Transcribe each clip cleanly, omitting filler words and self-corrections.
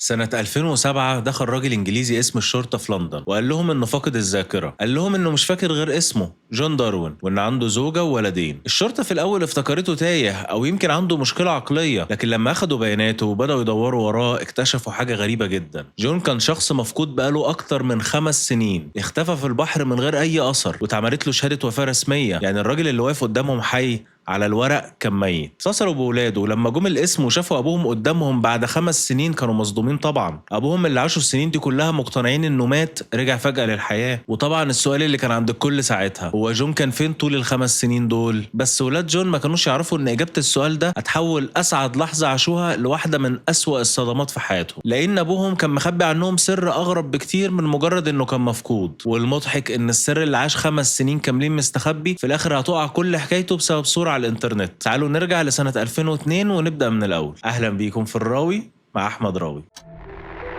سنة 2007 دخل راجل إنجليزي اسم الشرطة في لندن وقال لهم إنه فاقد الذاكرة. قال لهم إنه مش فاكر غير اسمه جون داروين وإن عنده زوجة وولدين. الشرطة في الأول افتكرته تايه أو يمكن عنده مشكلة عقلية، لكن لما أخدوا بياناته وبدأوا يدوروا وراه اكتشفوا حاجة غريبة جدا. جون كان شخص مفقود بقاله أكتر من 5 سنين، اختفى في البحر من غير أي أثر واتعملت له شهادة وفاة رسمية، يعني الراجل اللي واقف قدامهم حي على الورق كان ميت. اتصلوا بولاده ولما جم القسم وشافوا ابوهم قدامهم بعد 5 سنين كانوا مصدومين طبعا. ابوهم اللي عاشوا السنين دي كلها مقتنعين انه مات رجع فجأة للحياة. وطبعا السؤال اللي كان عند الكل ساعتها هو جون كان فين طول ال5 سنين دول؟ بس ولاد جون ما كانوش يعرفوا ان اجابة السؤال ده هتحول اسعد لحظة عاشوها لواحدة من اسوأ الصدمات في حياتهم، لان ابوهم كان مخبي عنهم سر اغرب بكتير من مجرد انه كان مفقود. والمضحك ان السر اللي عاش 5 سنين كاملين مستخبي في الاخر هتقع كل حكايته بسبب صورة على الانترنت. تعالوا نرجع لسنة 2002 ونبدأ من الأول. أهلا بيكم في الراوي مع أحمد راوي.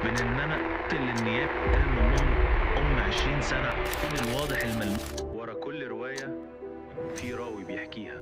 من ان انا قلت للنيابه انهم 20 سنه من الواضح الملموس ورا كل روايه في راوي بيحكيها.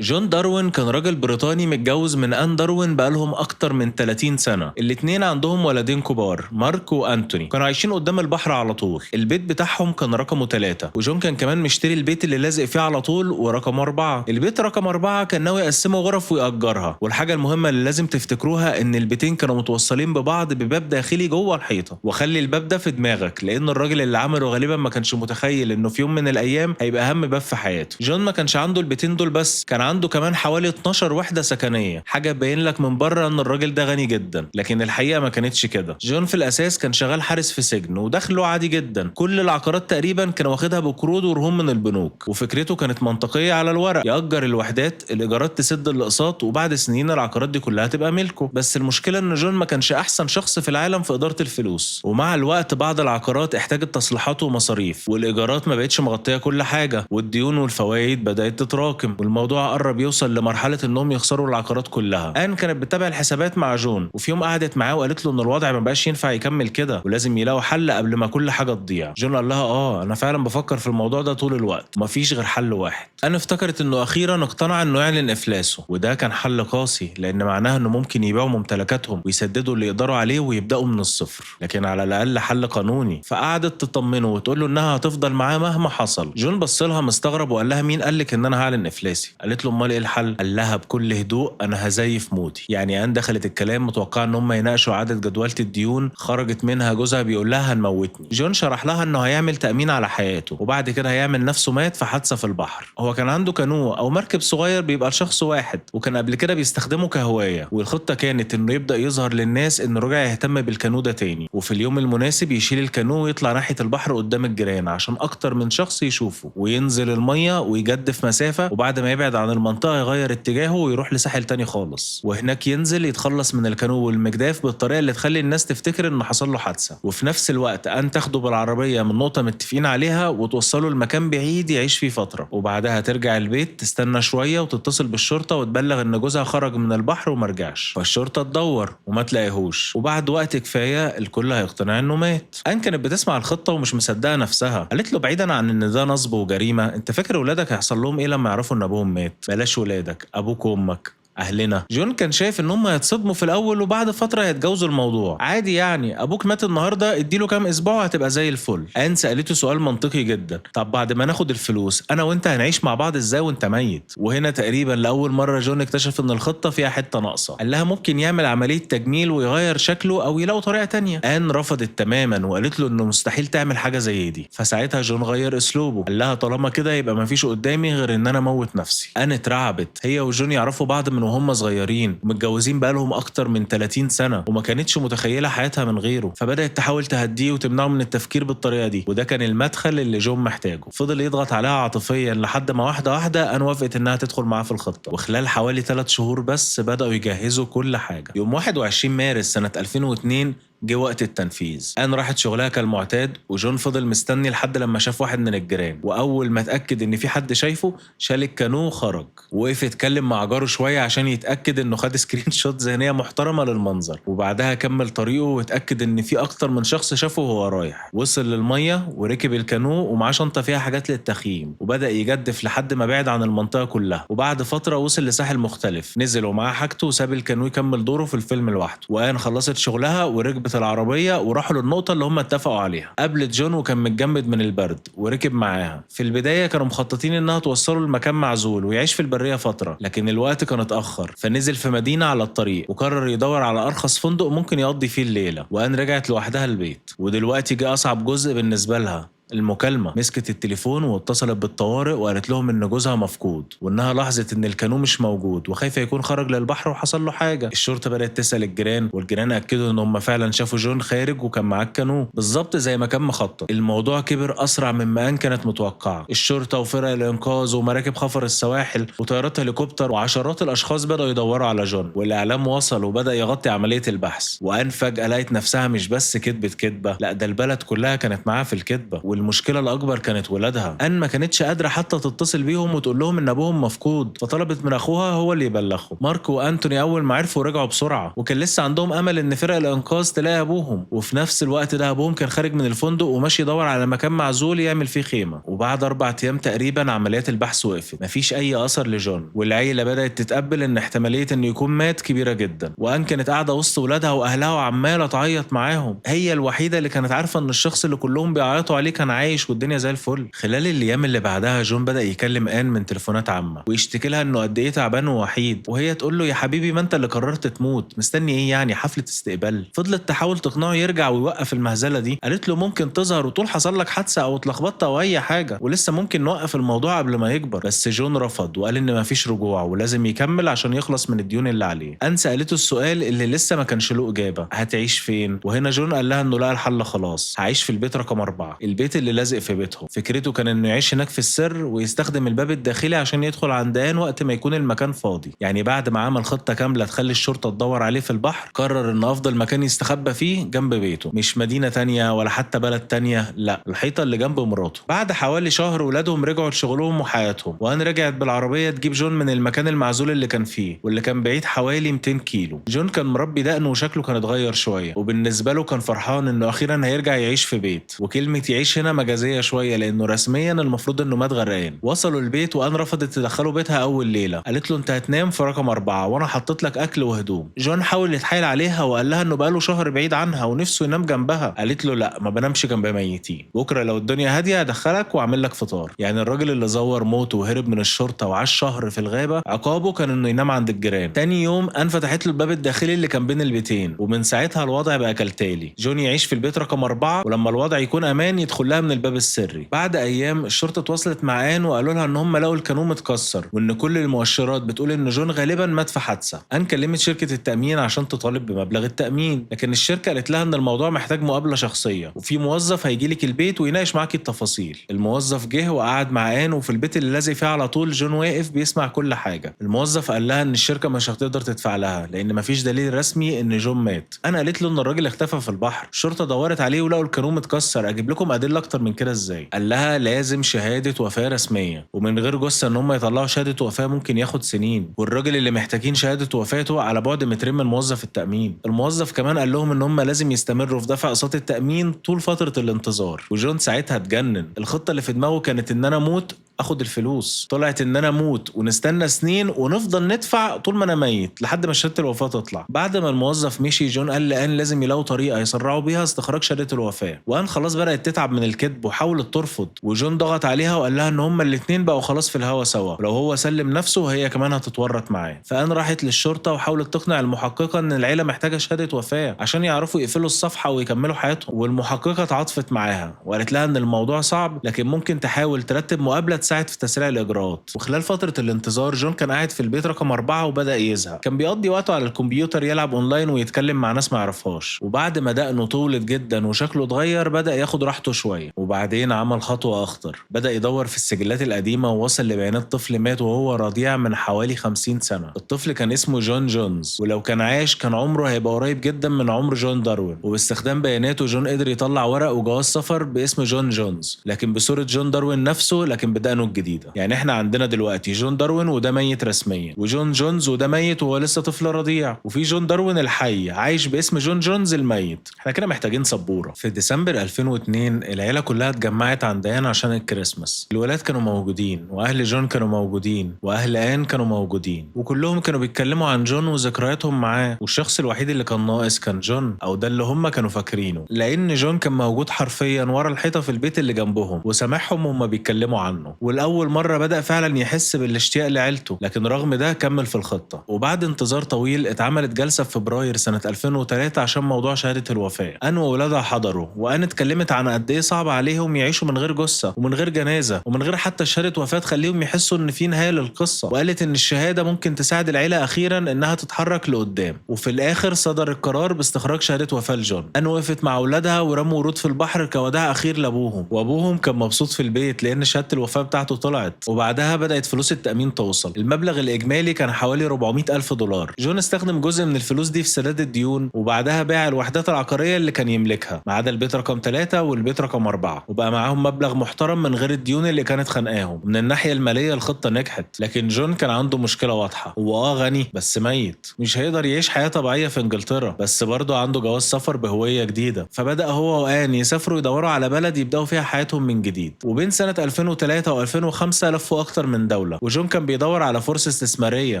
جون داروين كان راجل بريطاني متجوز من آن داروين بقالهم أكتر من 30 سنة. الاتنين عندهم ولدين كبار، مارك وأنتوني. كانوا عايشين قدام البحر على طول. البيت بتاعهم كان رقمه 3، وجون كان كمان مشتري البيت اللي لازق فيه على طول ورقمه 4. البيت رقم 4 كان ناوي يقسمه غرف ويأجرها. والحاجة المهمة اللي لازم تفتكروها إن البيتين كانوا متوصلين ببعض بباب داخلي جوه الحيطة. وخلي الباب ده في دماغك، لأن الراجل اللي عمله غالبا ما كانش متخيل إنه في يوم من الأيام هيبقى أهم باب في حياته. جون ما كانش عنده البيتين دول بس، كان عنده كمان حوالي 12 وحدة سكنية، حاجة تبين لك من بره ان الراجل ده غني جدا، لكن الحقيقة ما كانتش كده. جون في الاساس كان شغال حارس في سجن ودخله عادي جدا. كل العقارات تقريبا كان واخدها بقروض ورهون من البنوك، وفكرته كانت منطقية على الورق، يأجر الوحدات، الايجارات تسد الاقساط، وبعد سنين العقارات دي كلها تبقى ملكه. بس المشكلة ان جون ما كانش احسن شخص في العالم في ادارة الفلوس، ومع الوقت بعض العقارات احتاجت تصليحات ومصاريف، والايجارات ما بقتش مغطية كل حاجة، والديون والفوائد بدأت تتراكم، والموضوع قرب يوصل لمرحلة انهم يخسروا العقارات كلها. آن كانت بتتابع الحسابات مع جون، وفي يوم قعدت معاه وقالت له ان الوضع ما بقاش ينفع يكمل كده ولازم يلاقوا حل قبل ما كل حاجة تضيع. جون قال لها انا فعلا بفكر في الموضوع ده طول الوقت، مفيش غير حل واحد. أنا افتكرت انه اخيرا اقتنع انه يعلن افلاسه، وده كان حل قاسي لان معناه انه ممكن يبيعوا ممتلكاتهم ويسددوا اللي يقدروا عليه ويبداوا من الصفر، لكن على الاقل حل قانوني. فقعدت تطمنه وتقول له انها هتفضل معاه مهما حصل. جون بص لها مستغرب وقال لها مين قالك ان انا هعلن افلاسي؟ قالت له امال ايه الحل؟ قال لها بكل هدوء انا هزيف موتي. يعني ان دخلت الكلام متوقعه ان هم يناقشوا عدد جدولة الديون، خرجت منها جوزها بيقول لها هنموتني. جون شرح لها انه هيعمل تأمين على حياته، وبعد كده هيعمل نفسه مات في حادثة في البحر. هو كان عنده كانو او مركب صغير بيبقى لشخص واحد، وكان قبل كده بيستخدمه كهواية، والخطة كانت انه يبدأ يظهر للناس انه رجع يهتم بالكانو ده تاني، وفي اليوم المناسب يشيل الكانو ويطلع ناحية البحر قدام الجيران عشان اكتر من شخص يشوفه، وينزل المية ويجدف مسافة، وبعد ما يبعد عن المنطقة يغير اتجاهه ويروح لساحل تاني خالص، وهناك ينزل يتخلص من الكانو والمجداف بالطريقة اللي تخلي الناس تفتكر انه حصل له حادثة. وفي نفس الوقت ان تاخده بالعربية من نقطة متفقين عليها وتوصله لمكان بعيد يعيش فيه فترة، وبعدها ترجع البيت تستنى شوية وتتصل بالشرطة وتبلغ ان جوزها خرج من البحر ومرجعش. فالشرطة تدور وما تلاقيهوش، وبعد وقت كفاية الكل هيقتنع انه مات. ان كانت بتسمع الخطة ومش مصدقة نفسها. قالت له بعيدا عن ان ده نصب وجريمة، انت فاكر ولادك هيحصل لهم ايه لما يعرفوا ان ابوهم مات؟ بلاش ولادك، ابوك وامك، اهلنا. جون كان شايف ان هم هيتصدموا في الاول وبعد فتره هيتجاوزوا الموضوع عادي، يعني ابوك مات النهارده اديله كام اسبوع هتبقى زي الفل. ان سالته سؤال منطقي جدا، طب بعد ما ناخد الفلوس انا وانت هنعيش مع بعض ازاي وانت ميت؟ وهنا تقريبا لاول مره جون اكتشف ان الخطه فيها حته ناقصه. قال لها ممكن يعمل عمليه تجميل ويغير شكله او يلاقوا طريقه تانية. ان رفضت تماما وقالت له انه مستحيل تعمل حاجه زي دي. فساعتها جون غير اسلوبه، قال لها طالما كده يبقى مفيش قدامي غير ان انا اموت نفسي. ان اترعبت. هي وجون يعرفوا بعض من وهم صغيرين ومتجوزين بقالهم اكتر من 30 سنة، وما كانتش متخيلة حياتها من غيره، فبدأت تحاول تهديه وتمنعه من التفكير بالطريقة دي، وده كان المدخل اللي جون محتاجه. فضل يضغط عليها عاطفيا لحد ما واحدة واحدة أنا وافقت انها تدخل معاه في الخطة، وخلال حوالي 3 شهور بس بدأوا يجهزوا كل حاجة. يوم 21 مارس سنة 2002 جه وقت التنفيذ. ان راحت شغلها كالمعتاد، وجون فضل مستني لحد لما شاف واحد من الجيران، واول ما اتاكد ان في حد شايفه شال الكانو وخرج، ووقف يتكلم مع جاره شويه عشان يتاكد انه خد سكرين شوت ذهنيه محترمه للمنظر، وبعدها كمل طريقه واتاكد ان في اكتر من شخص شافه وهو رايح. وصل للميه وركب الكانو ومعاه شنطه فيها حاجات للتخييم، وبدا يجدف لحد ما بعد عن المنطقه كلها. وبعد فتره وصل لساحل مختلف، نزل ومعاه حاجته وساب الكانو يكمل دوره في الفيلم لوحده. وان خلصت شغلها وركبت العربيه وراحوا للنقطه اللي هم اتفقوا عليها. قابلت جون وكان متجمد من البرد وركب معاها. في البدايه كانوا مخططين انها توصله لمكان معزول ويعيش في البريه فتره، لكن الوقت كان اتاخر، فنزل في مدينه على الطريق وقرر يدور على ارخص فندق ممكن يقضي فيه الليله. وان رجعت لوحدها البيت، ودلوقتي جه اصعب جزء بالنسبه لها، المكالمة. مسكت التليفون واتصلت بالطوارئ وقالت لهم ان جوزها مفقود، وانها لاحظت ان الكانو مش موجود وخايفة يكون خرج للبحر وحصل له حاجة. الشرطة بدأت تسأل الجيران، والجيران اكدوا ان هم فعلا شافوا جون خارج وكان معاه الكانو بالظبط زي ما كان مخطط. الموضوع كبر اسرع مما ان كانت متوقعة. الشرطة وفرق الانقاذ ومراكب خفر السواحل وطيارات هليكوبتر وعشرات الاشخاص بدأوا يدوروا على جون، والاعلام وصل وبدأ يغطي عملية البحث. وان فجأة لقيت نفسها مش بس كدبت كدبة، لا ده البلد كلها كانت معاها في الكدبة. والمشكلة الأكبر كانت ولادها. أن ما كانتش قادرة حتى تتصل بيهم وتقول لهم إن أبوهم مفقود، فطلبت من أخوها هو اللي يبلغهم. مارك وأنتوني أول ما عرفوا رجعوا بسرعة، وكان لسه عندهم أمل إن فرق الإنقاذ تلاقي أبوهم. وفي نفس الوقت ده أبوهم كان خارج من الفندق وماشي يدور على مكان معزول يعمل فيه خيمة. وبعد 4 أيام تقريبا عمليات البحث وقفت، مفيش أي أثر لجون، والعيلة بدأت تتقبل إن احتمالية إنه يكون مات كبيرة جدا. وأن كانت قاعدة وسط ولادها وأهلها وعمالة تعيط معاهم، هي الوحيدة اللي كانت عارفة إن الشخص اللي كلهم بيعيطوا عليه كان عايش والدنيا زي الفل. خلال الايام اللي بعدها جون بدأ يكلم ان من تليفونات عامة ويشتكي لها انه قد ايه تعبان ووحيد، وهي تقول له يا حبيبي ما انت اللي قررت تموت، مستني ايه يعني، حفلة استقبال؟ فضلت تحاول تقنعه يرجع ويوقف المهزلة دي. قالت له ممكن تظهر وتقول حصل لك حادثة او اتلخبطت او اي حاجة، ولسه ممكن نوقف الموضوع قبل ما يكبر. بس جون رفض وقال ان مفيش رجوع ولازم يكمل عشان يخلص من الديون اللي عليه. ان سألته السؤال اللي لسه ما كانش له اجابة، هتعيش فين؟ وهنا جون قال لها انه لقى الحل خلاص، هعيش في البيت رقم 4، البيت اللي لازق في بيتهم. فكرته كان انه يعيش هناك في السر ويستخدم الباب الداخلي عشان يدخل عند ان وقت ما يكون المكان فاضي. يعني بعد ما عمل خطة كاملة تخلي الشرطة تدور عليه في البحر، قرر ان افضل مكان يستخبى فيه جنب بيته، مش مدينة تانية ولا حتى بلد تانية، لا الحيطة اللي جنب مراته. بعد حوالي شهر ولادهم رجعوا لشغلهم وحياتهم، وان رجعت بالعربية تجيب جون من المكان المعزول اللي كان فيه واللي كان بعيد حوالي 200 كيلو. جون كان مربي دقنه وشكله كان اتغير شوية، وبالنسبة له كان فرحان انه اخيرا هيرجع يعيش في بيت. وكلمة يعيش هنا مجازية شوية لانه رسميا المفروض انه مات غرقان. وصلوا البيت وان رفضت تدخله بيتها اول ليله، قالت له انت هتنام في رقم 4 وانا حطيت لك اكل وهدوم. جون حاول يتحايل عليها وقال لها انه بقاله شهر بعيد عنها ونفسه ينام جنبها. قالت له لا ما بنامش جنب ميتين، بكره لو الدنيا هاديه هدخلك واعمل لك فطار. يعني الراجل اللي زور موته وهرب من الشرطه وعاش شهر في الغابه عقابه كان انه ينام عند الجيران. تاني يوم ان فتحت له الباب الداخلي اللي كان بين البيتين، ومن ساعتها الوضع بقى كالتالي: جون يعيش في البيت رقم 4، ولما الوضع يكون امان يدخل لها من الباب السري. بعد ايام الشرطه اتواصلت مع ان وقالوا لها ان هم لقوا الكانو متكسر، وان كل المؤشرات بتقول ان جون غالبا مات في حادثه. ان كلمت شركه التامين عشان تطالب بمبلغ التامين، لكن الشركه قالت لها ان الموضوع محتاج مقابله شخصيه وفي موظف هيجي لك البيت ويناقش معاكي التفاصيل. الموظف جه وقعد مع ان، وفي البيت اللي لازق فيه على طول جون واقف بيسمع كل حاجه. الموظف قال لها ان الشركه مش هتقدر تدفع لها لان مفيش دليل رسمي ان جون مات. انا قالت له ان الراجل اختفى في البحر، الشرطه دورت عليه ولقوا الكانو متكسر، اجيب لكم ادله اكتر من كده ازاي؟ قال لها لازم شهاده وفاه رسميه، ومن غير جثه ان هم يطلعوا شهاده وفاه ممكن ياخد سنين، والراجل اللي محتاجين شهاده وفاته على بعد مترين من موظف التامين. الموظف كمان قال لهم ان هم لازم يستمروا في دفع اقساط التامين طول فتره الانتظار. وجون ساعتها اتجنن، الخطه اللي في دماغه كانت ان انا اموت اخد الفلوس، طلعت ان انا اموت ونستنى سنين ونفضل ندفع طول ما انا ميت لحد ما شهاده الوفاه تطلع. بعد ما الموظف مشي جون قال لان لازم يلاقوا طريقه يسرعوا بيها استخراج شهاده الوفاه، وان خلاص بدات تتعب من الكذب وحاولت ترفض، وجون ضغط عليها وقال لها ان هما الاثنين بقوا خلاص في الهوا سوا، ولو هو سلم نفسه هي كمان هتتورط معاه. فان راحت للشرطه وحاولت تقنع المحققه ان العيله محتاجه شهاده وفاه عشان يعرفوا يقفلوا الصفحه ويكملوا حياتهم، والمحققه تعاطفت معاها وقالت لها ان الموضوع صعب لكن ممكن تحاول ترتب مقابله تساعد في تسريع الإجراءات. وخلال فترة الانتظار جون كان قاعد في البيت رقم 4 وبدأ يزهق. كان بيقضي وقته على الكمبيوتر يلعب أونلاين ويتكلم مع ناس ما يعرفهاش. وبعد ما دقنه طولت جدا وشكله اتغير بدأ ياخد راحته شوية. وبعدين عمل خطوة أخطر، بدأ يدور في السجلات القديمة ووصل لبيانات طفل مات وهو رضيع من حوالي 50 سنة. الطفل كان اسمه جون جونز، ولو كان عايش كان عمره هيبقى قريب جدا من عمر جون داروين. وباستخدام بياناته جون قدر يطلع ورق وجواز سفر باسم جون جونز، لكن بصورة جون داروين نفسه لكن بدقنه الجديدة. يعني احنا عندنا دلوقتي جون داروين وده ميت رسميا، وجون جونز وده ميت وهو لسه طفل رضيع، وفي جون داروين الحي عايش باسم جون جونز الميت. احنا كده محتاجين سبورة. في ديسمبر 2002 العيلة كلها اتجمعت عند آن عشان الكريسماس. الولاد كانوا موجودين، واهل جون كانوا موجودين، واهل آن كانوا موجودين، وكلهم كانوا بيتكلموا عن جون وذكرياتهم معاه. والشخص الوحيد اللي كان ناقص كان جون، او ده اللي هم كانوا فاكرينه، لان جون كان موجود حرفيا ورا الحيطة في البيت اللي جنبهم وسامعهم وهم بيتكلموا عنه. والأول مرة بدأ فعلا يحس بالاشتياق لعيلته، لكن رغم ده كمل في الخطة. وبعد انتظار طويل اتعملت جلسة في فبراير سنة 2003 عشان موضوع شهادة الوفاة. أن وولادها حضروا، وأن اتكلمت عن قد ايه صعب عليهم يعيشوا من غير جثة ومن غير جنازة ومن غير حتى شهادة وفاة تخليهم يحسوا ان في نهاية للقصة. وقالت ان الشهادة ممكن تساعد العيلة أخيرا انها تتحرك لقدام. وفي الآخر صدر القرار باستخراج شهادة وفاة لجون. أن وقفت مع أولادها ورموا ورود في البحر كوداع أخير لأبوهم، وأبوهم كان مبسوط في البيت لأن شهادة الوفاة بتاعته طلعت. وبعدها بدأت فلوس التأمين توصل. المبلغ الإجمالي كان حوالي 400,000 دولار. جون استخدم جزء من الفلوس دي في سداد الديون، وبعدها باع الوحدات العقارية اللي كان يملكها ما عدا البيت رقم 3 والبيت رقم 4، وبقى معاهم مبلغ محترم من غير الديون اللي كانت خانقاهم. من الناحية المالية الخطة نجحت، لكن جون كان عنده مشكلة واضحة. هو غني بس ميت، مش هيقدر يعيش حياة طبيعية في انجلترا، بس برضه عنده جواز سفر بهوية جديدة. فبدأ هو وآن يسافروا يدوروا على بلد يبدأوا فيها حياتهم من جديد. وبين سنة 2003 و2005 لفوا أكتر من دولة، وجون كان بيدور على فرصة استثمارية.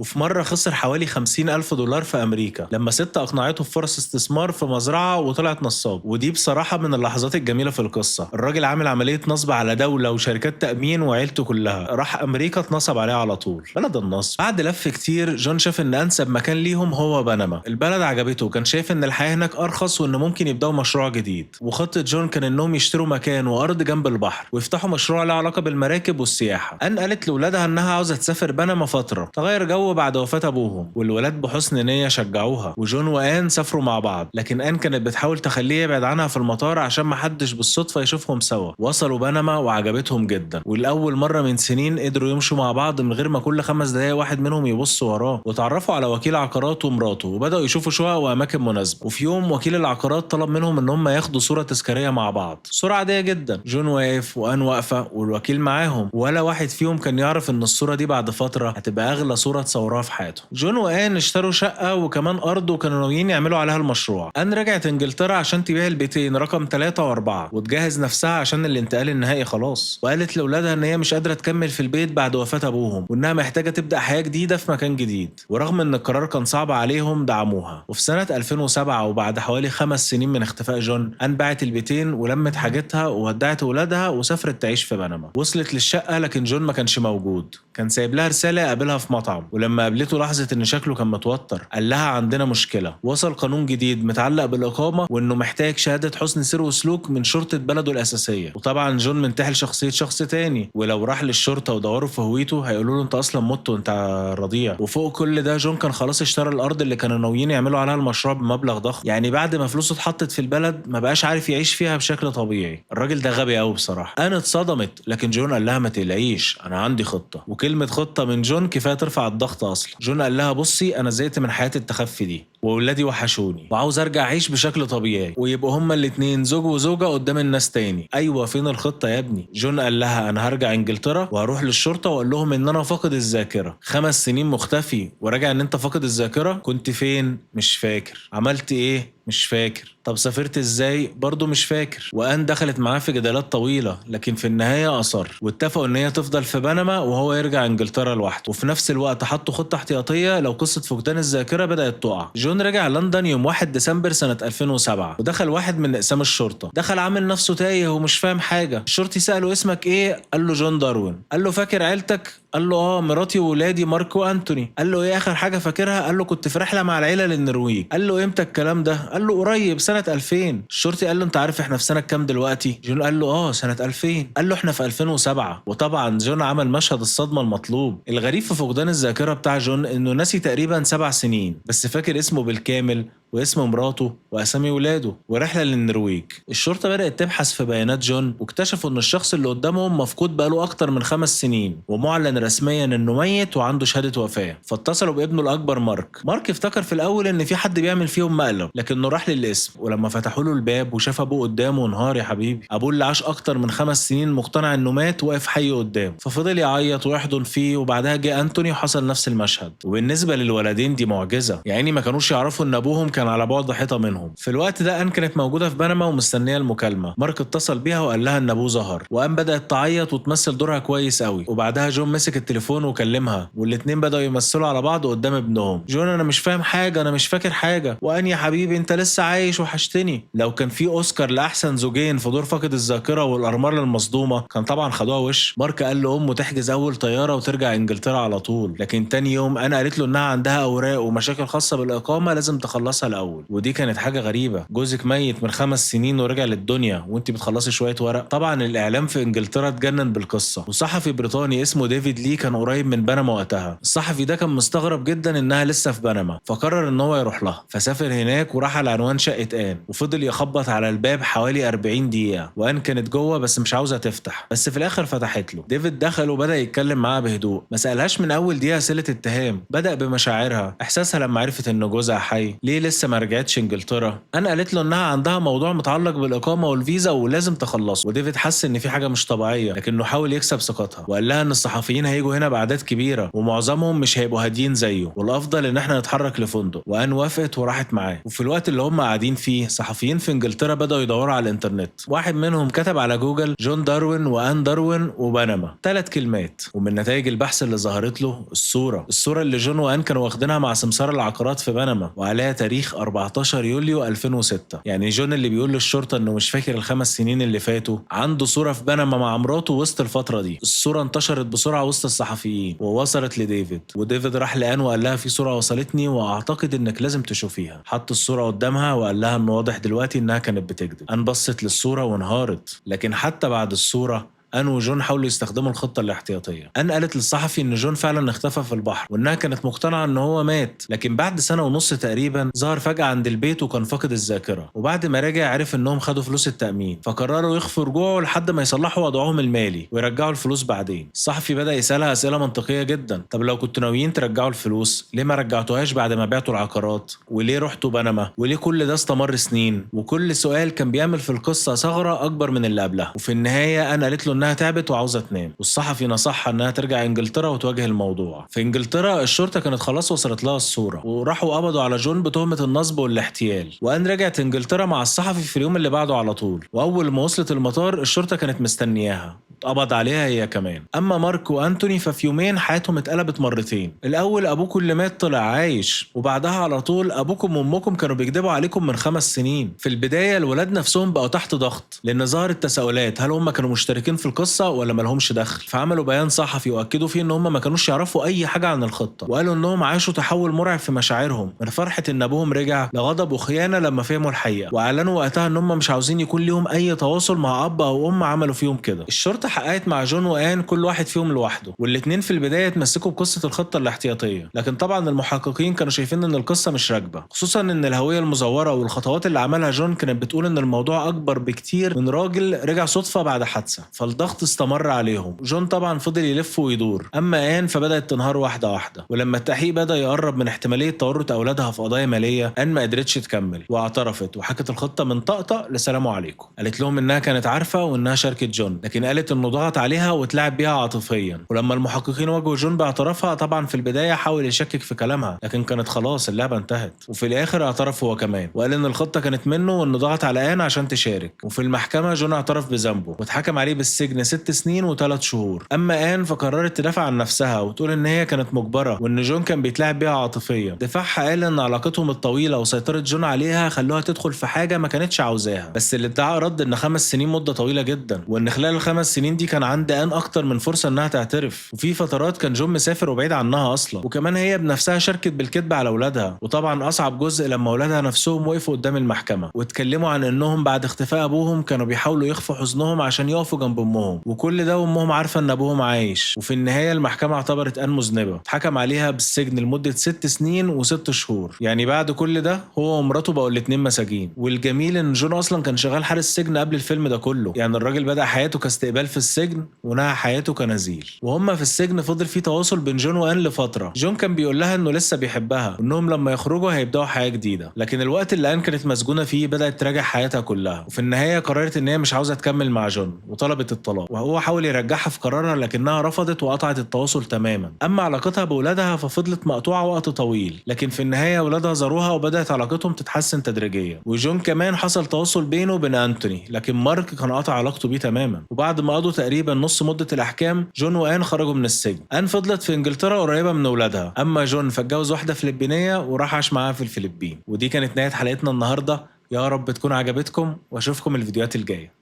وفي مرة خسر حوالي 50,000 دولار في أمريكا لما ست أقنعته بفرص استثمار في مزرعة وطلعت نصاب. ودي بصراحة من اللحظات الجميلة في القصة. الراجل عامل عملية نصب على دولة وشركات تأمين وعيلته كلها، راح أمريكا اتنصب عليها على طول. بلد النصب. بعد لف كتير جون شاف إن أنسب مكان ليهم هو بنما. البلد عجبته وكان شايف إن الحياة هناك أرخص وإن ممكن يبدأوا مشروع جديد. وخطة جون كان إنهم يشتروا مكان وأرض جنب البحر ويفتحوا مشروع له علاقة بالمراكب والسياحة. أن قالت لولادها إنها عاوزة تسافر بنما فترة تغير جو بعد وفاة أبوهم، والولاد بحسن نية شجعوها. وجون وآن سافروا مع بعض، لكن آن كانت بتحاول تخليه يبعد عنها في المطار عشان محدش بالصدفة يشوفهم سوا. وصلوا بنما وعجبتهم جدا، والأول مرة من سنين قدروا يمشوا مع بعض من غير ما كل 5 دقايق واحد منهم يبص وراه. وتعرفوا على وكيل عقارات ومراته وبدأوا يشوفوا شقق وأماكن مناسبة. وفي يوم وكيل العقارات طلب منهم إن هم ياخدوا صورة تذكارية مع بعض، صورة عادية جدا. جون واقف وآن واقفة والوكيل معاهم، ولا واحد فيهم كان يعرف إن الصورة دي بعد فترة هتبقى أغلى صورة تصورها في حياته. جون وآن اشتروا شقة وكمان أرض وكانوا ناويين يعملوا عليها المشروع. آن رجعت إنجلترا عشان تبيع البيتين رقم 3 و4 وتجهز نفسها عشان الانتقال النهائي خلاص. وقالت لأولادها إن هي مش قادرة تكمل في البيت بعد وفاة أبوهم، وإنها محتاجة تبدأ حياة جديدة في مكان جديد. ورغم إن القرار كان صعب عليهم دعموها. وفي سنة 2007 وبعد حوالي 5 سنين من اختفاء جون، آن باعت البيتين ولمت حاجتها وودعت ولادها وسافرت تعيش في بنما. وصلت للشقة لكن جون ما كانش موجود. كان سايب لها رسالة قابلها في مطعم، ولما قابلته لاحظت إن شكله كان متوتر. قال لها عندنا مشكلة، وصل قانون جديد متعلق بالإقامة وإنه محتاج شهادة حسن سير وسلوك من شرطة بلده الأساسية. وطبعا جون منتحل شخصية شخص تاني، ولو راح للشرطة ودوروا في هويته هيقولوا له أنت أصلا مت وأنت رضيع. وفوق كل ده جون كان خلاص اشترى الأرض اللي كانوا ناويين يعملوا عليها المشروع بمبلغ ضخم. يعني بعد ما فلوسه اتحطت في البلد ما بقاش عارف يعيش فيها بشكل طبيعي. الراجل ده غبي قوي بصراحة. أنا اتصدمت، لكن جون قال لها ما تقلقيش أنا عندي خطة. وكلمة خطة من جون كفاية ترفع الضغط أصلا. جون قال لها بصي أنا زهقت من حياة التخفي دي، وولادي وحشوني وعاوز ارجع اعيش بشكل طبيعي ويبقوا هما الاتنين زوج وزوجة قدام الناس تاني. ايوه فين الخطة يا ابني؟ جون قال لها انا هرجع انجلترا وهروح للشرطة واقول لهم ان انا فاقد الذاكرة. 5 سنين مختفي وراجع ان انت فاقد الذاكرة؟ كنت فين؟ مش فاكر. عملت ايه؟ مش فاكر. طب سافرت ازاي؟ برضو مش فاكر. وآن دخلت معاه في جدالات طويلة، لكن في النهاية أصر واتفقوا ان هي تفضل في بنما وهو يرجع انجلترا لوحده. وفي نفس الوقت حطوا خطة احتياطية لو قصة فقدان الذاكرة بدأت تقع. جون رجع لندن يوم 1 ديسمبر سنة 2007 ودخل واحد من اقسام الشرطة. دخل عامل نفسه تايه ومش فاهم حاجة. الشرطي سأله اسمك ايه؟ قال له جون داروين. قال له فاكر عيلتك؟ قال له مراتي وولادي مارك وانتوني. قال له ايه اخر حاجه فاكرها؟ قال له كنت في رحله مع العيله للنرويج. قال له امتى الكلام ده؟ قال له قريب سنه 2000. الشرطي قال له انت عارف احنا في سنه كام دلوقتي؟ جون قال له سنه 2000. قال له احنا في 2007. وطبعا جون عمل مشهد الصدمه المطلوب. الغريب في فقدان الذاكره بتاع جون انه نسي تقريبا 7 سنين بس فاكر اسمه بالكامل واسم مراته واسامي ولاده ورحله للنرويج. الشرطه بدات تبحث في بيانات جون واكتشفوا ان الشخص اللي قدامهم مفقود بقاله اكتر من 5 سنين ومعلن رسميا انه ميت وعنده شهاده وفاه. فاتصلوا بابنه الاكبر مارك افتكر في الاول ان في حد بيعمل فيهم مقلب لكنه راح للاسم ولما فتحوا له الباب وشاف ابوه قدامه انهار يا حبيبي. ابوه اللي عاش اكتر من 5 سنين مقتنع انه مات واقف حي قدامه ففضل يعيط ويحضن فيه. وبعدها جه انتوني وحصل نفس المشهد. وبالنسبه للولدين دي معجزه يعني ما كانوش يعرفوا ان ابوهم كان على بعد حيطه منهم. في الوقت ده ان كانت موجوده في بنما ومستنيه المكالمه. مارك اتصل بيها وقال لها ان ابوه ظهر وان بدات تعيط وتمثل دورها كويس قوي. وبعدها جون مسك التليفون وكلمها والاتنين بداوا يمثلوا على بعض قدام ابنهم. جون انا مش فاهم حاجه انا مش فاكر حاجه. وان يا حبيبي انت لسه عايش وحشتني. لو كان في اوسكار لاحسن زوجين في دور فاقد الذاكره والارمله المصدومه كان طبعا خدوها وش. مارك قال لامه تحجز اول طياره وترجع انجلترا على طول. لكن تاني يوم انا قالت له انها عندها اوراق ومشاكل خاصه بالاقامه لازم تخلصها الاول. ودي كانت حاجه غريبه. جوزك ميت من 5 سنين ورجع للدنيا وانت بتخلصي شويه ورق. طبعا الاعلام في انجلترا اتجنن بالقصه. وصحفي بريطاني اسمه ديفيد لي كان قريب من بنما وقتها. الصحفي ده كان مستغرب جدا انها لسه في بنما فقرر ان هو يروح لها. فسافر هناك وراح على عنوان شقه ان وفضل يخبط على الباب حوالي 40 دقيقه. وان كانت جوه بس مش عاوزه تفتح بس في الاخر فتحت له. ديفيد دخل وبدا يتكلم معاها بهدوء. ما سالهاش من اول دقيقه اسئله اتهام. بدا بمشاعرها احساسها لما عرفت ان جوزها حي. ليه لسه ما رجعتش انجلترا. انا قالت له انها عندها موضوع متعلق بالاقامه والفيزا ولازم تخلصه. وديفيد حس ان في حاجه مش طبيعيه لكنه حاول يكسب ثقتها وقال لها ان الصحفيين هيجوا هنا باعداد كبيره ومعظمهم مش هيبقوا هاديين زيه والافضل ان احنا نتحرك لفندق. وان وافقت وراحت معاه. وفي الوقت اللي هم قاعدين فيه صحفيين في انجلترا بداوا يدوروا على الانترنت. واحد منهم كتب على جوجل جون داروين وان داروين وبنما 3 كلمات. ومن نتائج البحث اللي ظهرت له الصوره اللي جون وان كانوا واخدينها مع سمسار العقارات في بنما وعليها تاريخ 14 يوليو 2006. يعني جون اللي بيقول للشرطه انه مش فاكر ال5 سنين اللي فاتوا عنده صوره في بنما مع مراته وسط الفتره دي. الصوره انتشرت بسرعه وسط الصحفيين ووصلت لديفيد. وديفيد راح لان وقال لها في صوره وصلتني واعتقد انك لازم تشوفيها. حط الصوره قدامها وقال لها انه واضح دلوقتي انها كانت بتكذب. ان بصت للصوره وانهارت. لكن حتى بعد الصوره ان وجون حاولوا يستخدموا الخطه الاحتياطيه. ان قالت للصحفي ان جون فعلا اختفى في البحر وانها كانت مقتنعه ان هو مات. لكن بعد 1.5 سنة تقريبا ظهر فجاه عند البيت وكان فاقد الذاكره. وبعد ما رجع عرف انهم خدوا فلوس التامين فقرروا يخفوا رجوعه لحد ما يصلحوا وضعهم المالي ويرجعوا الفلوس بعدين. الصحفي بدا يسالها اسئله منطقيه جدا. طب لو كنتوا ناويين ترجعوا الفلوس ليه ما رجعتوهاش بعد ما بعتوا العقارات؟ وليه رحتوا بنما؟ وليه كل ده استمر سنين؟ وكل سؤال كان بيعمل في القصه ثغره اكبر من اللي قبلها. وفي النهايه انا قالت له انها تعبت وعاوزه تنام. والصحفي نصحها انها ترجع انجلترا وتواجه الموضوع. في انجلترا الشرطه كانت خلاص وصلت لها الصوره وراحوا قبضوا على جون بتهمه النصب والاحتيال. وان رجعت انجلترا مع الصحفي في اليوم اللي بعده على طول. واول ما وصلت المطار الشرطه كانت مستنياها اتقبض عليها هي كمان. اما مارك وانتوني ففي يومين حياتهم اتقلبت مرتين. الاول ابوكم اللي مات طلع عايش وبعدها على طول ابوكم وامكم كانوا بيكذبوا عليكم من 5 سنين. في البدايه الولاد نفسهم بقوا تحت ضغط لان ظهرت تساؤلات هل هم كانوا مشتركين في القصه ولا ما لهمش دخل. فعملوا بيان صحفي واكدوا فيه ان هم ما كانوش يعرفوا اي حاجه عن الخطه وقالوا انهم عاشوا تحول مرعب في مشاعرهم من فرحه ان ابوهم رجع لغضب وخيانه لما فهموا الحقيقه. واعلنوا وقتها ان هم مش عاوزين يكون ليهم اي تواصل مع اب او ام عملوا فيهم كده. الشرطه حققت مع جون وان كل واحد فيهم لوحده والاتنين في البدايه اتمسكوا بقصه الخطه الاحتياطيه. لكن طبعا المحققين كانوا شايفين ان القصه مش راكبه خصوصا ان الهويه المزوره والخطوات اللي عملها جون كانت بتقول ان الموضوع اكبر بكتير من راجل رجع صدفه بعد حادثه. فالضغط استمر عليهم. جون طبعا فضل يلف ويدور. اما ان فبدات تنهار واحده واحده. ولما التحقيق بدا يقرب من احتماليه تورط اولادها في قضايا ماليه ان ما قدرتش تكمل واعترفت وحكت الخطه من طقطق لسلام عليكم. قالت لهم انها كانت عارفه وانها شاركت جون لكن قالت انه ضغط عليها وتلعب بيها عاطفيا. ولما المحققين واجهوا جون باعترافها طبعا في البدايه حاول يشكك في كلامها لكن كانت خلاص اللعبه انتهت. وفي الاخر اعترف هو كمان وقال ان الخطه كانت منه وانه ضغط على ان عشان تشارك. وفي المحكمه جون اعترف بذنبه واتحكم عليه بالسجن 6 سنين و3 شهور. اما ان فقررت تدافع عن نفسها وتقول ان هي كانت مجبره وان جون كان بيتلاعب بيها عاطفيا. دفاعها قال ان علاقتهم الطويله وسيطره جون عليها خلوها تدخل في حاجه ما كانتش عاوزاها. بس الادعاء رد ان 5 سنين مده طويله جدا وان خلال ال5 سنين السنين دي كان عند ان اكتر من فرصه انها تعترف، وفي فترات كان جون مسافر وبعيد عنها اصلا، وكمان هي بنفسها شاركت بالكذب على اولادها. وطبعا اصعب جزء لما اولادها نفسهم وقفوا قدام المحكمه واتكلموا عن انهم بعد اختفاء ابوهم كانوا بيحاولوا يخفوا حزنهم عشان يقفوا جنب امهم، وكل ده وامهم عارفه ان ابوهم عايش. وفي النهايه المحكمه اعتبرت ان مذنبه، اتحكم عليها بالسجن لمده 6 سنين و6 شهور. يعني بعد كل ده هو ومراته بقوا الاتنين مساجين. والجميل ان جون اصلا كان شغال حارس سجن قبل الفيلم ده كله، يعني الراجل بدأ حياته كاستقبال في السجن ونهى حياته كنزيل. وهم في السجن فضل في تواصل بين جون وان لفتره. جون كان بيقول لها انه لسه بيحبها وانهم لما يخرجوا هيبداوا حياه جديده، لكن الوقت اللي ان كانت مسجونه فيه بدأت تراجع حياتها كلها. وفي النهايه قررت ان هي مش عاوزه تكمل مع جون وطلبت الطلاق، وهو حاول يرجعها في قرارها لكنها رفضت وقطعت التواصل تماما. اما علاقتها باولادها ففضلت مقطوعه وقت طويل، لكن في النهايه اولادها زاروها وبدأت علاقتهم تتحسن تدريجيا. وجون كمان حصل تواصل بينه وبين انتوني، لكن مارك كان قاطع علاقته بيه تماما. وبعد ما قضوا تقريبا نص مده الاحكام جون وان خرجوا من السجن. ان فضلت في انجلترا قريبه من اولادها، اما جون فاتجوز واحده فلبينيه وراح عاش معاها في الفلبين. ودي كانت نهايه حلقتنا النهارده، يا رب تكون عجبتكم واشوفكم الفيديوهات الجايه.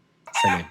سلام.